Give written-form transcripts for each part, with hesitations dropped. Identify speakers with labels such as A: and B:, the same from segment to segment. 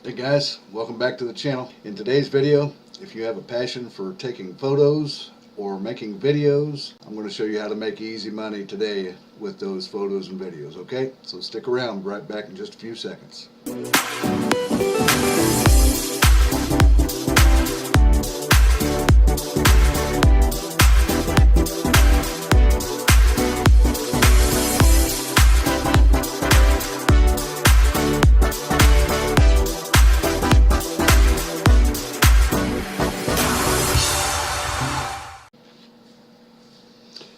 A: Hey guys, welcome back to the channel. In today's video, if you have a passion for taking photos or making videos, I'm going to show you how to make easy money today with those photos and videos, okay? So stick around, be right back in just a few seconds.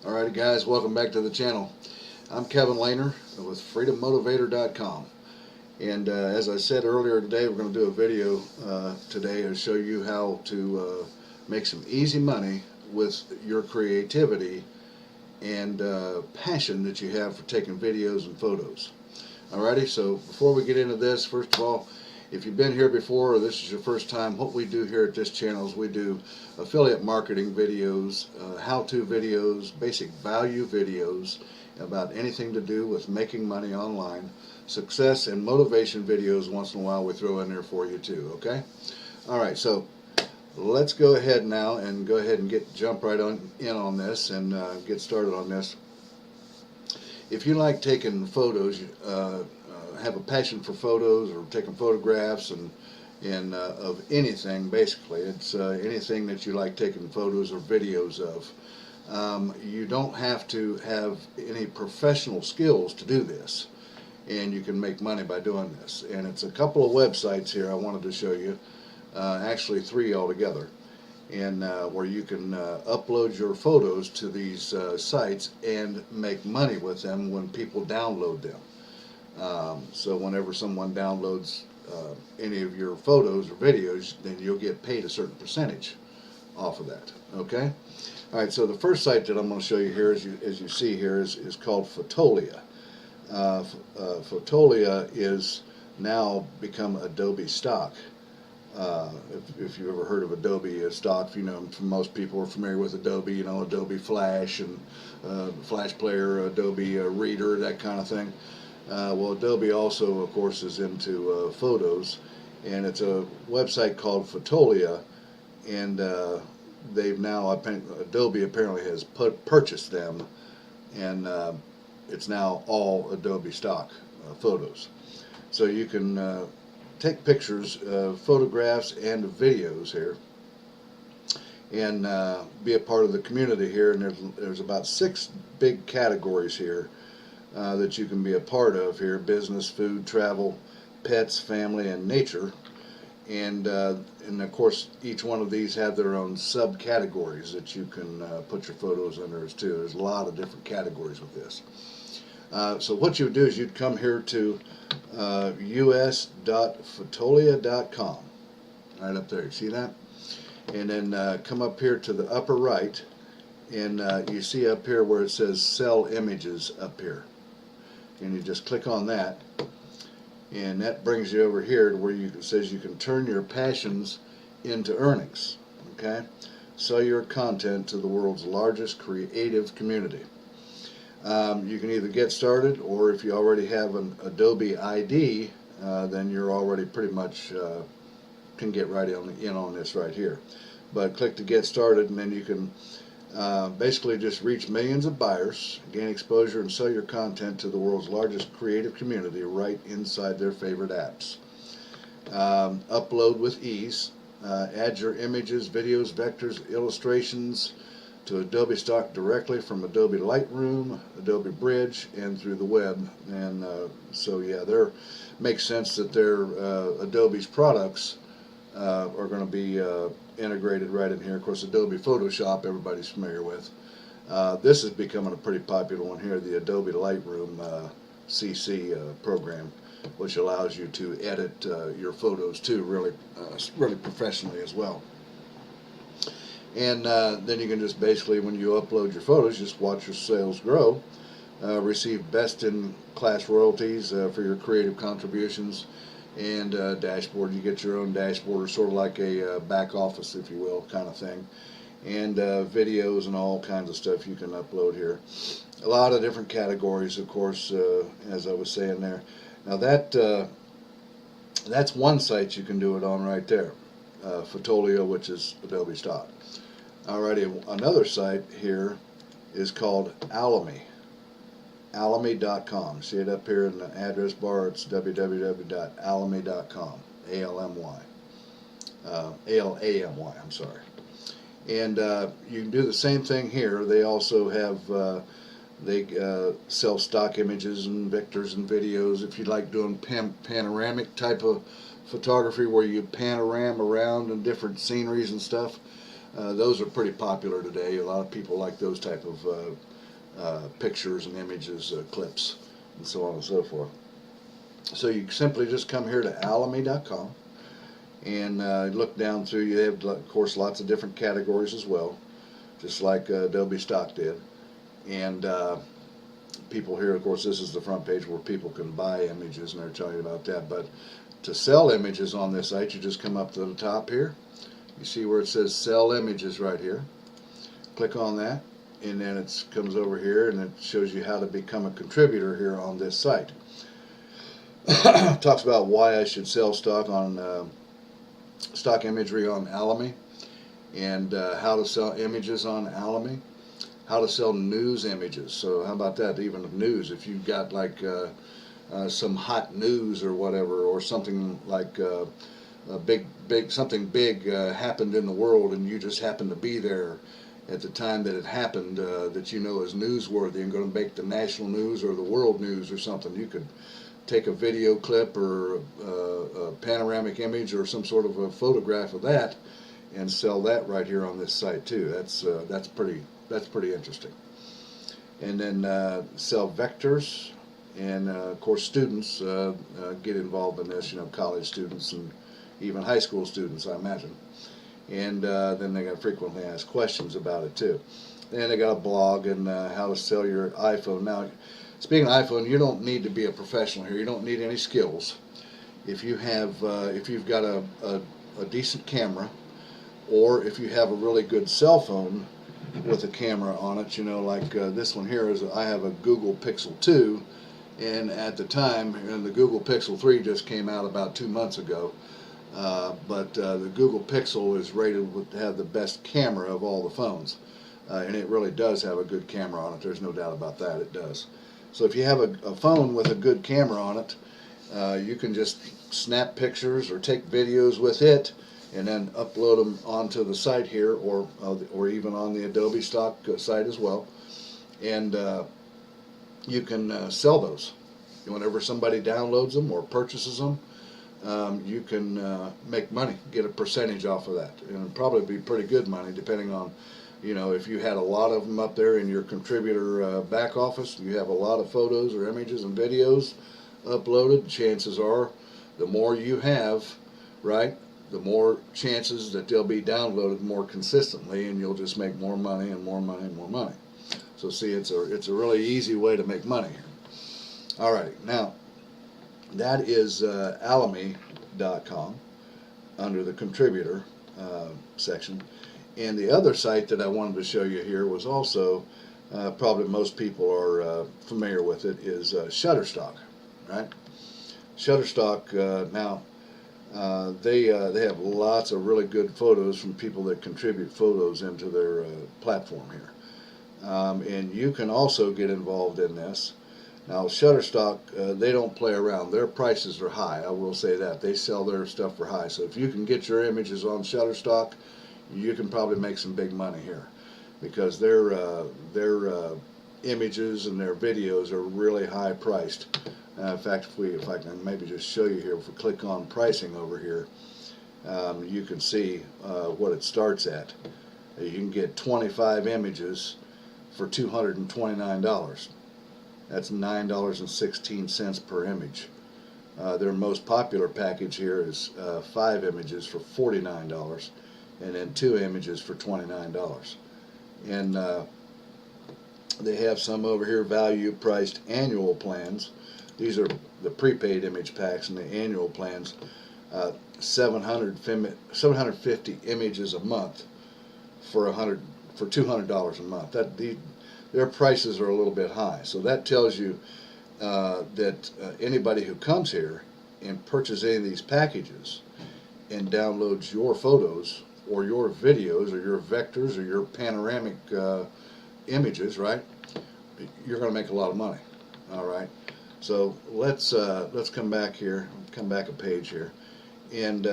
A: Alright guys, welcome back to the channel. I'm Kevin Lehner with FreedomMotivator.com, and as I said earlier today, we're going to do a video today to show you how to make some easy money with your creativity and passion that you have for taking videos and photos. Alrighty, so before we get into this, first of all, if you've been here before or this is your first time, what we do here at this channel is we do affiliate marketing videos, how-to videos, basic value videos about anything to do with making money online, success and motivation videos once in a while we throw in there for you too, okay? Alright, so let's go ahead now and jump right in on this and get started on this. If you like taking photos, have a passion for photos or taking photographs and of anything, basically it's anything that you like taking photos or videos of, you don't have to have any professional skills to do this, and you can make money by doing this. And it's a couple of websites here I wanted to show you, actually 3 altogether, and where you can upload your photos to these sites and make money with them when people download them. So whenever someone downloads any of your photos or videos, then you'll get paid a certain percentage off of that. Okay? Alright, so the first site that I'm going to show you here, as you see here, is called Fotolia. Fotolia is now become Adobe stock. If you've ever heard of Adobe stock, you know, most people are familiar with Adobe, you know, Adobe Flash and Flash Player, Adobe Reader, that kind of thing. Well, Adobe also, of course, is into photos, and it's a website called Fotolia, and they've now, Adobe apparently has purchased them, and it's now all Adobe stock photos. So you can take pictures, photographs, and videos here, and be a part of the community here. And there's about 6 big categories here that you can be a part of here: business, food, travel, pets, family, and nature. And of course, each one of these have their own subcategories that you can put your photos under as too. There's a lot of different categories with this. So what you would do is you'd come here to us.fotolia.com, right up there. You see that? And then come up here to the upper right, and you see up here where it says Sell Images up here. And you just click on that, and that brings you over here to where it says you can turn your passions into earnings. Okay? Sell your content to the world's largest creative community. You can either get started, or if you already have an Adobe ID, then you're already pretty much can get right in on this right here. But click to get started, and then you can basically just reach millions of buyers, gain exposure, and sell your content to the world's largest creative community right inside their favorite apps. Upload with ease. Add your images, videos, vectors, illustrations to Adobe stock directly from Adobe Lightroom, Adobe Bridge, and through the web. And so yeah, makes sense that Adobe's products are going to be integrated right in here. Of course, Adobe Photoshop everybody's familiar with. This is becoming a pretty popular one here, the Adobe Lightroom CC program, which allows you to edit your photos too really professionally as well. And then you can just basically, when you upload your photos, just watch your sales grow, receive best-in-class royalties for your creative contributions, and dashboard. You get your own dashboard, sort of like a back office, if you will, kind of thing. And videos and all kinds of stuff you can upload here. A lot of different categories, of course, as I was saying there. Now that That's one site you can do it on right there. Fotolia, which is Adobe Stock. Alrighty, another site here is called Alamy. Alamy.com. See it up here in the address bar? It's www.alamy.com. A-L-M-Y. A-L-A-M-Y, I'm sorry. And you can do the same thing here. They also have they sell stock images and vectors and videos. If you like doing panoramic type of photography where you panorama around in different sceneries and stuff, those are pretty popular today. A lot of people like those type of pictures and images, clips, and so on and so forth. So you simply just come here to alamy.com and look down through. You have, of course, lots of different categories as well, just like Adobe Stock did. And people here, of course, this is the front page where people can buy images, and they're telling you about that. But to sell images on this site, you just come up to the top here. You see where it says Sell Images right here. Click on that, and then it comes over here, and it shows you how to become a contributor here on this site. Talks about why I should sell stock on stock imagery on Alamy, and how to sell images on Alamy, how to sell news images. So how about that? Even news, if you've got like some hot news or whatever, or something like something big happened in the world, and you just happen to be there at the time that it happened, that you know is newsworthy and going to make the national news or the world news or something. You could take a video clip or a panoramic image or some sort of a photograph of that and sell that right here on this site too. That's pretty interesting. And then sell vectors, and of course students get involved in this. You know, college students and even high school students, I imagine. And then they got frequently asked questions about it too. Then they got a blog and how to sell your iPhone. Now, speaking of iPhone, you don't need to be a professional here. You don't need any skills. If you have, if you've got a decent camera, or if you have a really good cell phone with a camera on it, you know, like this one here is, I have a Google Pixel 2, and at the time, and the Google Pixel 3 just came out about 2 months ago. But the Google Pixel is rated to have the best camera of all the phones, and it really does have a good camera on it. There's no doubt about that. It does. So if you have a phone with a good camera on it, you can just snap pictures or take videos with it, and then upload them onto the site here, or even on the Adobe Stock site as well, and you can sell those. Whenever somebody downloads them or purchases them, you can make money, get a percentage off of that, and it'll probably be pretty good money depending on, you know, if you had a lot of them up there in your contributor back office, you have a lot of photos or images and videos uploaded, chances are the more you have, right, the more chances that they'll be downloaded more consistently, and you'll just make more money and more money and more money. So see, it's a really easy way to make money here. All right, now that is Alamy.com under the contributor section. And the other site that I wanted to show you here was also probably most people are familiar with it, is Shutterstock, right? Shutterstock now they have lots of really good photos from people that contribute photos into their platform here, and you can also get involved in this. Now, Shutterstock, they don't play around. Their prices are high, I will say that. They sell their stuff for high. So if you can get your images on Shutterstock, you can probably make some big money here, because their images and their videos are really high priced. In fact, if I can maybe just show you here, if we click on pricing over here, you can see what it starts at. You can get 25 images for $229. That's $9.16 per image. Their most popular package here is 5 images for $49, and then 2 images for $29. And they have some over here value priced annual plans. These are the prepaid image packs, and the annual plans, 750 images a month for $200 a month. Their prices are a little bit high, so that tells you that anybody who comes here and purchase any of these packages and downloads your photos or your videos or your vectors or your panoramic images, right, you're going to make a lot of money. All right. So let's come back here, come back a page here, and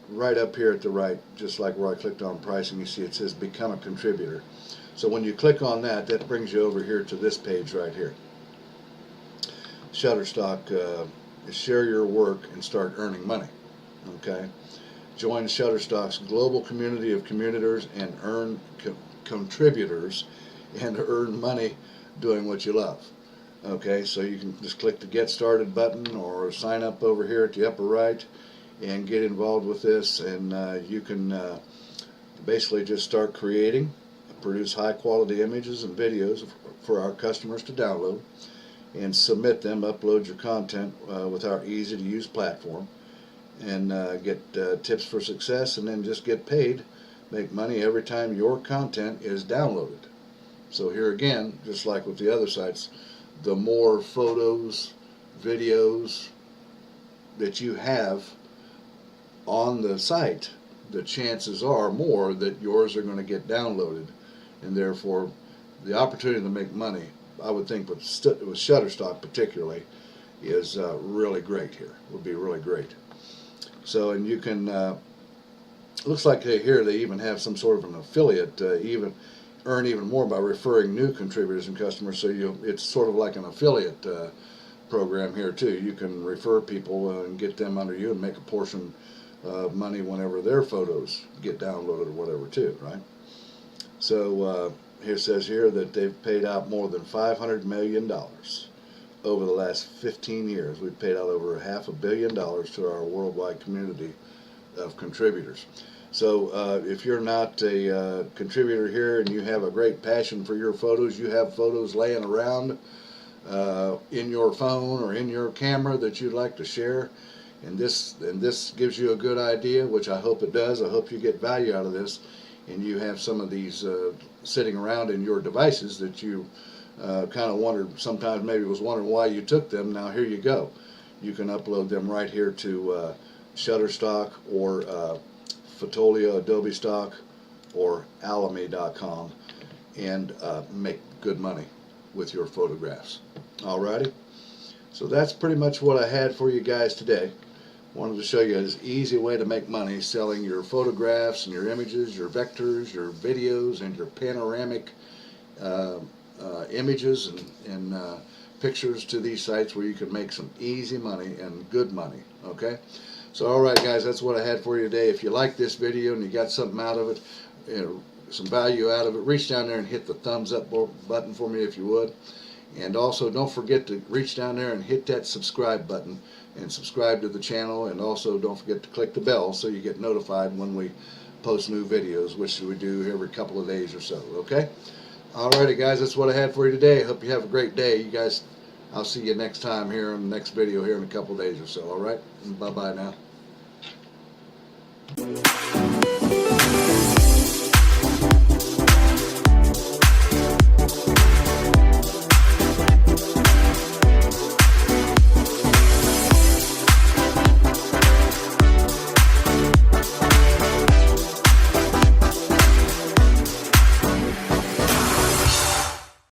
A: right up here at the right, just like where I clicked on pricing, you see it says become a contributor. So when you click on that, that brings you over here to this page right here. Shutterstock, share your work and start earning money. Okay. Join Shutterstock's global community of contributors and earn contributors and earn money doing what you love. Okay, so you can just click the Get Started button or sign up over here at the upper right and get involved with this, and you can basically just start creating, produce high quality images and videos for our customers to download and submit them, upload your content with our easy to use platform, and get tips for success, and then just get paid, make money every time your content is downloaded. So here again, just like with the other sites, the more photos, videos that you have on the site, the chances are more that yours are going to get downloaded, and therefore the opportunity to make money, I would think with Shutterstock particularly, is really great here. Would be really great. So, and you can, looks like here they even have some sort of an affiliate, even earn even more by referring new contributors and customers. So it's sort of like an affiliate program here too. You can refer people and get them under you and make a portion of money whenever their photos get downloaded or whatever too, right? So here it says here that they've paid out more than $500 million over the last 15 years. We've paid out over $500 million to our worldwide community of contributors. So if you're not a contributor here and you have a great passion for your photos, you have photos laying around in your phone or in your camera that you'd like to share, and this gives you a good idea, which I hope it does. I hope you get value out of this, and you have some of these sitting around in your devices that you kind of wondered, sometimes maybe was wondering why you took them. Now here you go. You can upload them right here to Shutterstock or Fotolia, Adobe Stock, or Alamy.com, and make good money with your photographs. Alrighty, so that's pretty much what I had for you guys today. Wanted to show you an easy way to make money selling your photographs and your images, your vectors, your videos, and your panoramic images and pictures to these sites where you can make some easy money and good money. Okay. So alright guys, that's what I had for you today. If you like this video and you got something out of it, some value out of it, reach down there and hit the thumbs up button for me if you would. And also don't forget to reach down there and hit that subscribe button and subscribe to the channel, and also don't forget to click the bell so you get notified when we post new videos, which we do every couple of days or so. Okay? Alrighty guys, that's what I had for you today. I hope you have a great day. You guys, I'll see you next time here in the next video here in a couple of days or so. Alright? Bye bye now.